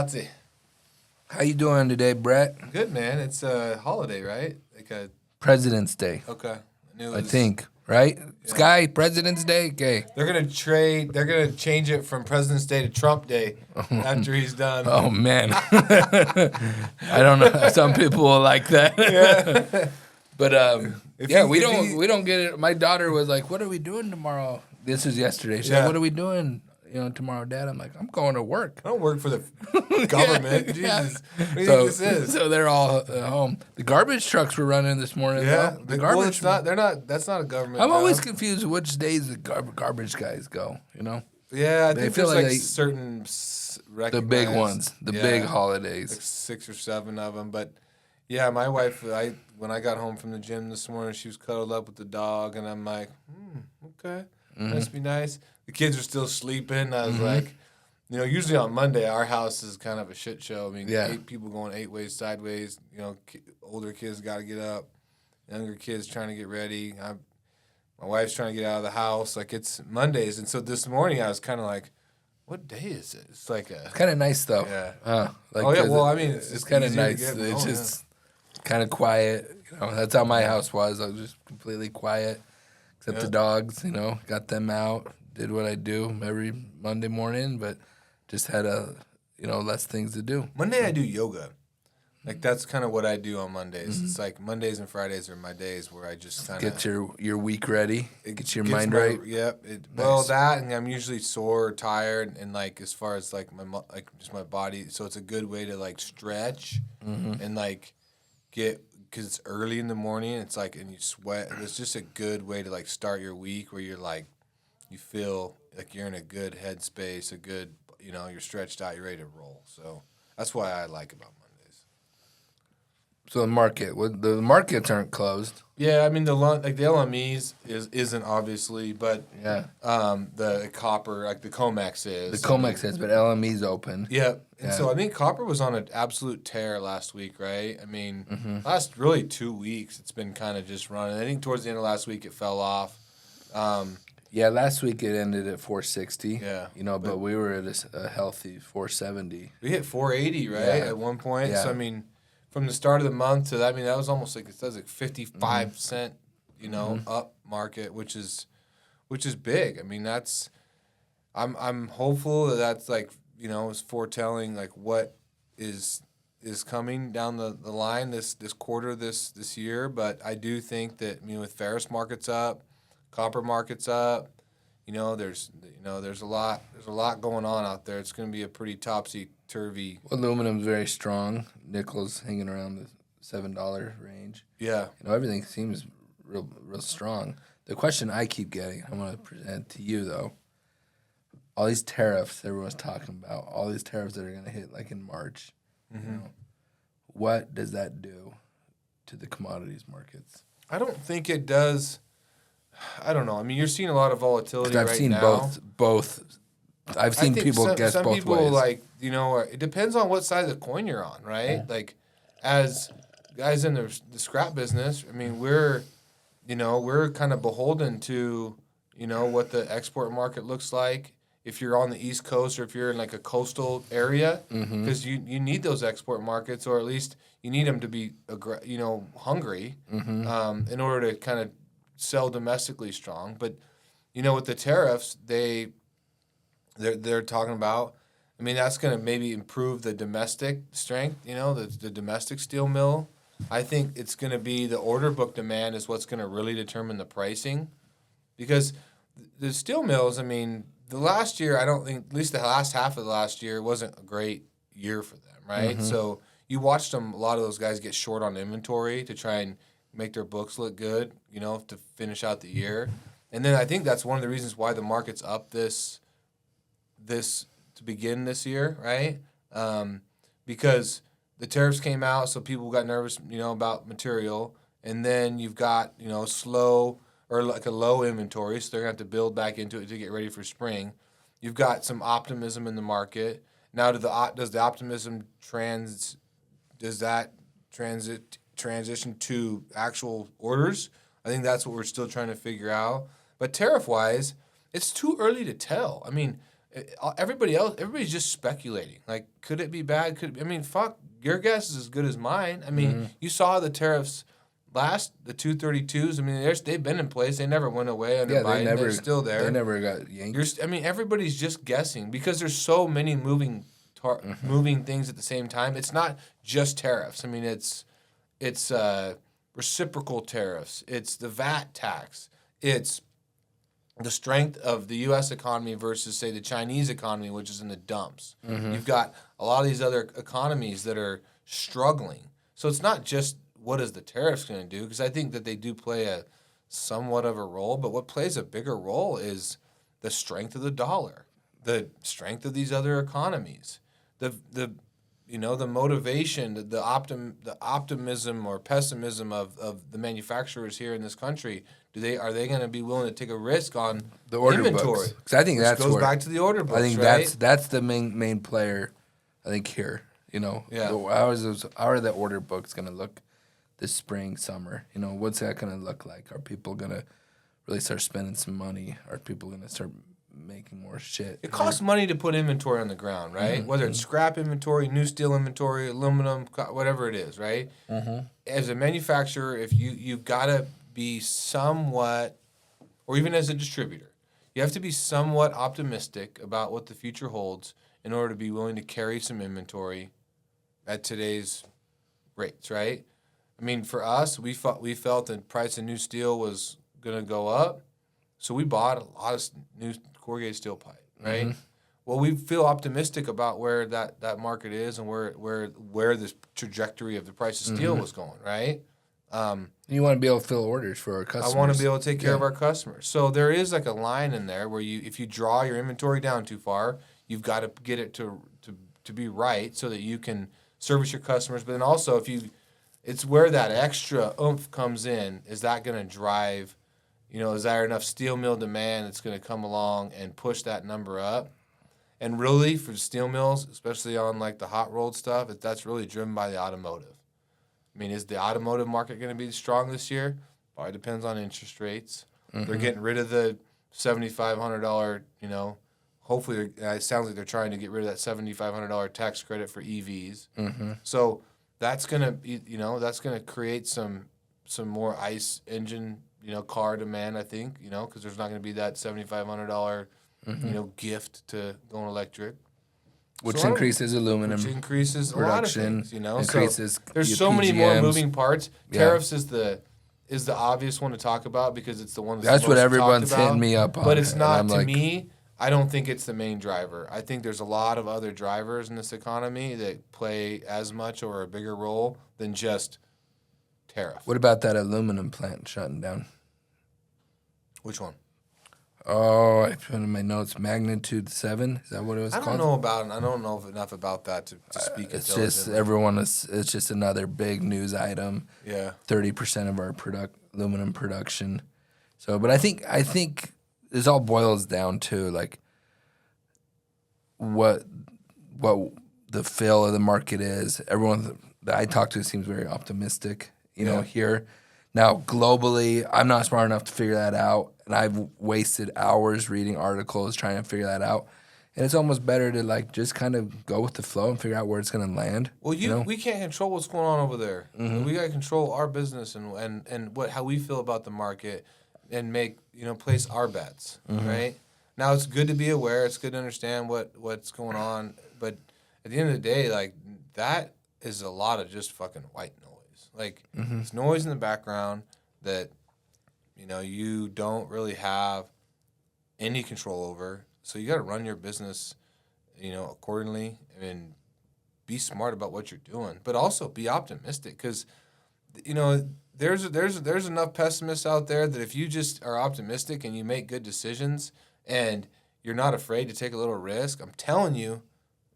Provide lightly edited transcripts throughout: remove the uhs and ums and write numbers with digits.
Grazie. How you doing today, Brett? Good, man. It's a holiday, right? President's Day, Okay. I think, right? Yeah. Sky, President's Day? Okay. They're gonna change it from President's Day to Trump Day after he's done. Oh, man. I don't know. Some people will like that. Yeah. But, we he- don't get it. My daughter was like, what are we doing tomorrow? This was yesterday. She's like, Yeah. what are we doing? Tomorrow, Dad. I'm like, I'm going to work. I don't work for the government. Yeah. Jesus. What do you think this is? So they're all at home. The garbage trucks were running this morning. Yeah. though. The Well, garbage. it's not. They're not. That's not a government. I'm always job. confused which days the garbage guys go. Yeah, I They think feel there's like certain The big recognized- ones, the yeah, big like holidays. 6 or 7 of them. But yeah, my wife, when I got home from the gym this morning, she was cuddled up with the dog, and I'm like, okay, must be nice. The kids are still sleeping. I was like, usually on Monday, our house is kind of a shit show. I mean, Yeah. 8 people going 8 ways sideways. Older kids got to get up, younger kids trying to get ready. My wife's trying to get out of the house. Like, it's Mondays. And so this morning, I was kind of like, what day is it? It's like a... Kind of nice though. Yeah. Like, Well, I mean, it's kind of easier to nice. get It's going, just kind of quiet. That's how my house was. I was just completely quiet, except the dogs. Got them out. Did what I do every Monday morning, but just had less things to do. Monday, I do yoga. Like, that's kind of what I do on Mondays. It's like Mondays and Fridays are my days where I just kind of... Get your week ready. Get your mind right. Yep. Well, that, and I'm usually sore or tired, and, like, as far as, like, just my body. So it's a good way to, like, stretch and, like, get... Because it's early in the morning, it's like, and you sweat. It's just a good way to, like, start your week where you're, like, you feel like you're in a good headspace, you're stretched out, you're ready to roll. So that's why I like about Mondays. So the markets aren't closed. Yeah, I mean the LMEs isn't obviously, but Yeah. The copper, like the COMEX is. The COMEX is, but LME's open. Yeah. And Yeah. so I think copper was on an absolute tear last week, right? I mean, last really 2 weeks it's been kind of just running. I think towards the end of last week it fell off. Yeah, last week it ended at 460. Yeah. But we were at a healthy 470. We hit 480, right, Yeah. at one point. Yeah. So I mean, from the start of the month to that, that was almost like it says like 55 cent, up market, which is big. I mean, I'm hopeful that's like is foretelling like what is coming down the line this quarter this year. But I do think that with ferrous markets up, copper markets up, there's a lot going on out there. It's going to be a pretty topsy-turvy. Aluminum's very strong. Nickel's hanging around the $7 range. Yeah. Everything seems real strong. The question I keep getting, I'm going to present to you though. All these tariffs everyone's talking about, all these tariffs that are going to hit like in March. What does that do to the commodities markets? I don't think it does. I don't know. I mean, you're seeing a lot of volatility right now. I've seen both. I've seen people guess some both people ways. like it depends on what side of the coin you're on, right? Yeah. Like, as guys in the scrap business, I mean, we're kind of beholden to what the export market looks like. If you're on the East Coast or if you're in like a coastal area, because you need those export markets, or at least you need them to be hungry in order to kind of sell domestically strong. But with the tariffs, they're talking about. I mean, that's going to maybe improve the domestic strength. The domestic steel mill. I think it's going to be the order book demand is what's going to really determine the pricing, because the steel mills. I mean, the last year, I don't think, at least the last half of the last year, wasn't a great year for them, right? So you watched a lot of those guys get short on inventory to try and make their books look good, to finish out the year. And then I think that's one of the reasons why the market's up this to begin this year, right? Because the tariffs came out, so people got nervous, about material. And then you've got, slow or like a low inventory, so they're going to have to build back into it to get ready for spring. You've got some optimism in the market. Now, does the optimism transition to actual orders? I think that's what we're still trying to figure out. But tariff-wise, it's too early to tell. I mean, everybody's just speculating. Like, could it be bad? Fuck, your guess is as good as mine. I mean, you saw the tariffs the 232s. I mean, they've been in place. They never went away under Biden. They're still there. They never got yanked. Everybody's just guessing because there's so many moving things at the same time. It's not just tariffs. I mean, it's reciprocal tariffs. It's the VAT tax. It's the strength of the U.S. economy versus, say, the Chinese economy, which is in the dumps. You've got a lot of these other economies that are struggling. So it's not just what is the tariffs going to do, because I think that they do play a somewhat of a role, but what plays a bigger role is the strength of the dollar, the strength of these other economies, the motivation, the optimism or pessimism of the manufacturers here in this country. Are they going to be willing to take a risk on the order inventory? Because I think that goes back to the order books. I think that's the main player. I think here, how are the order books going to look this spring, summer? What's that going to look like? Are people going to really start spending some money? Are people going to start making more shit? It costs money to put inventory on the ground, right? Whether it's scrap inventory, new steel inventory, aluminum, whatever it is, right? As a manufacturer, if you've got to be somewhat, or even as a distributor, you have to be somewhat optimistic about what the future holds in order to be willing to carry some inventory at today's rates, right? I mean, for us, we felt the price of new steel was going to go up, so we bought a lot of new corrugated steel pipe, right? Well, we feel optimistic about where that market is and where this trajectory of the price of steel was going, right? You want to be able to fill orders for our customers. I want to be able to take care of our customers. So there is like a line in there where if you draw your inventory down too far, you've got to get it to be right so that you can service your customers. But then also, it's where that extra oomph comes in. Is that going to drive? Is there enough steel mill demand that's going to come along and push that number up? And really, for steel mills, especially on like the hot rolled stuff, that's really driven by the automotive. I mean, is the automotive market going to be strong this year? Probably depends on interest rates. They're getting rid of the $7,500, hopefully it sounds like they're trying to get rid of that $7,500 tax credit for EVs. So that's going to be, that's going to create some more ICE engine, car demand, I think, because there's not going to be that $7,500, gift to going electric. Which increases aluminum. Which increases production, a lot of things, Increases so there's so many more moving parts. Tariffs is the obvious one to talk about because it's the one that's what everyone's hitting me up on. But it's not, to me, I don't think it's the main driver. I think there's a lot of other drivers in this economy that play as much or a bigger role than just tariff. What about that aluminum plant shutting down? Which one? Oh, I put in my notes, magnitude 7. Is that what it was called? I don't know about it. I don't know enough about that to speak it's intelligently. It's just another big news item. Yeah. 30% of our aluminum production. So, but I think this all boils down to like what the feel of the market is. Everyone that I talk to seems very optimistic, here. Now, globally, I'm not smart enough to figure that out, and I've wasted hours reading articles trying to figure that out. And it's almost better to like just kind of go with the flow and figure out where it's going to land. Well, we can't control what's going on over there. We got to control our business and how we feel about the market and make place our bets. Right now, it's good to be aware. It's good to understand what's going on. But at the end of the day, like that is a lot of just fucking white noise. Like it's noise in the background that you don't really have any control over. So you got to run your business, accordingly, and be smart about what you're doing, but also be optimistic because, there's enough pessimists out there that if you just are optimistic and you make good decisions and you're not afraid to take a little risk, I'm telling you,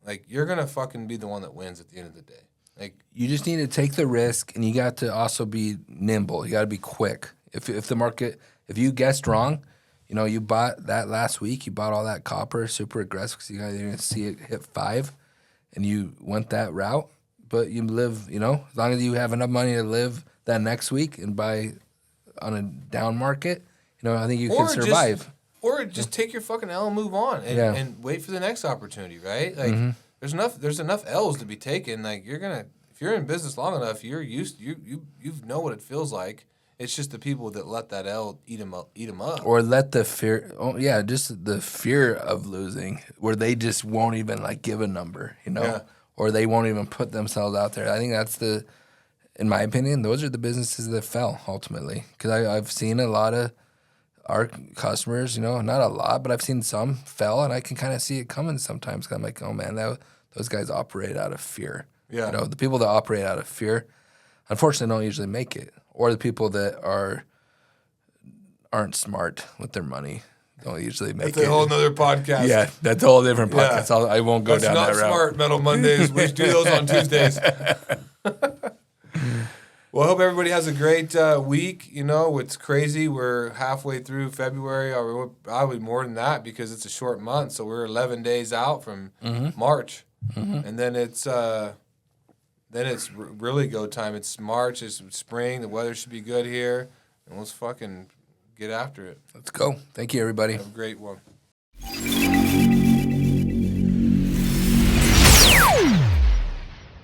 like you're gonna fucking be the one that wins at the end of the day. Like you just need to take the risk, and you got to also be nimble. You got to be quick. If the market, if you guessed wrong. You bought that last week. You bought all that copper super aggressive because you're going to see it hit 5, and you went that route. But you live, as long as you have enough money to live that next week and buy on a down market, I think you can survive. Or just take your fucking L and move on and wait for the next opportunity, right? Like there's enough L's to be taken. Like if you're in business long enough, you know what it feels like. It's just the people that let that L eat them up. Or let the fear, just the fear of losing, where they just won't even like give a number, or they won't even put themselves out there. I think that's in my opinion, those are the businesses that fell ultimately. Because I've seen a lot of our customers, not a lot, but I've seen some fell, and I can kind of see it coming sometimes. Cause I'm like, oh man, those guys operate out of fear. Yeah. The people that operate out of fear, unfortunately, don't usually make it. Or the people that aren't smart with their money don't usually make it. That's a whole nother podcast. Yeah, that's a whole different podcast. Yeah. I won't go down that route. That's not smart, Metal Mondays. We do those on Tuesdays. Well, I hope everybody has a great week. It's crazy. We're halfway through February, or we're probably more than that because it's a short month. So we're 11 days out from March. And then it's really go time. It's March. It's spring. The weather should be good here. And let's fucking get after it. Let's go. Thank you, everybody. Have a great one.